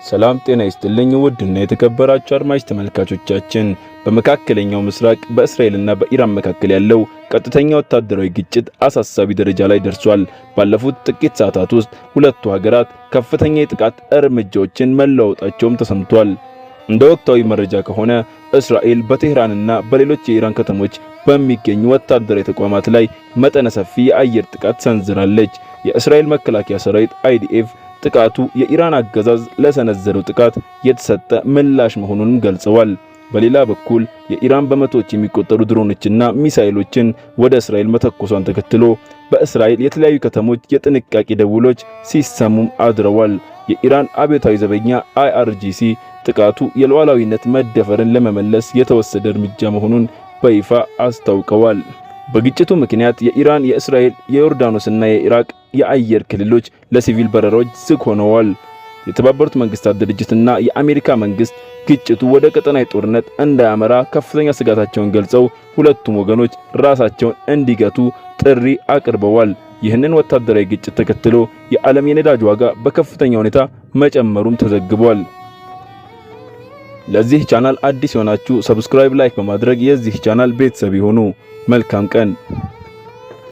ሰላም ጤና ይስጥልኝ ውድና የተከበራችሁ አድማጭ ተመልካቾቻችን በመካከለኛው ምስራቅ በእስራኤልና በኢራን መካከል ያለው ቀጥተኛ ወታደራዊ ግጭት አሳሳቢ ደረጃ ላይ ደርሷል። ባለፉት ጥቂት ሰዓታት ውስጥ ሁለቱ ሀገራት ከፍተኛ የጥቃት እርምጃዎችን መለዋወጣቸውም ተሰምቷል። እንደ ወቅታዊ መረጃ ከሆነ እስራኤል በቴህራንና በሌሎች የኢራን ከተሞች በሚገኙ ወታደራዊ ተቋማት ላይ መጠነ ሰፊ የአየር ጥቃት ሰንዝራለች። የእስራኤል መከላከያ ሰራዊት IDF ጥቃቱ የኢራን አገዛዝ ለሰነዘረው ጥቃት የተሰጠ ምላሽ መሆኑንም ገልጸዋል። በሌላ በኩል የኢራን በመቶዎች የሚቆጠሩ ድሮኖችና ሚሳኤሎችን ወደ እስራኤል መተኮሷን ተከትሎ በእስራኤል የተለያዩ ከተሞች የጥንቃቄ ደውሎች ሲሰሙም አድረዋል። የኢራን አብዮታዊ ዘበኛ IRGC ጥቃቱ የሉዓላዊነት መደፈርን ለመመለስ የተወሰደ እርምጃ መሆኑን በይፋ አስታውቀዋል። በግጭቱ ምክንያት የኢራን፣ የእስራኤል፣ የዮርዳኖስና የኢራቅ የአየር ክልሎች ለሲቪል በረራዎች ዝግ ሆነዋል። የተባበሩት መንግስታት ድርጅትና የአሜሪካ መንግስት ግጭቱ ወደ ቀጠናዊ ጦርነት እንዳያመራ ከፍተኛ ስጋታቸውን ገልጸው ሁለቱም ወገኖች ራሳቸውን እንዲገቱ ጥሪ አቅርበዋል። ይህንን ወታደራዊ ግጭት ተከትሎ የዓለም የነዳጅ ዋጋ በከፍተኛ ሁኔታ መጨመሩም ተዘግቧል። ለዚህ ቻናል አዲስ የሆናችሁ ሰብስክራይብ፣ ላይክ በማድረግ የዚህ ቻናል ቤተሰብ ይሁኑ። መልካም ቀን።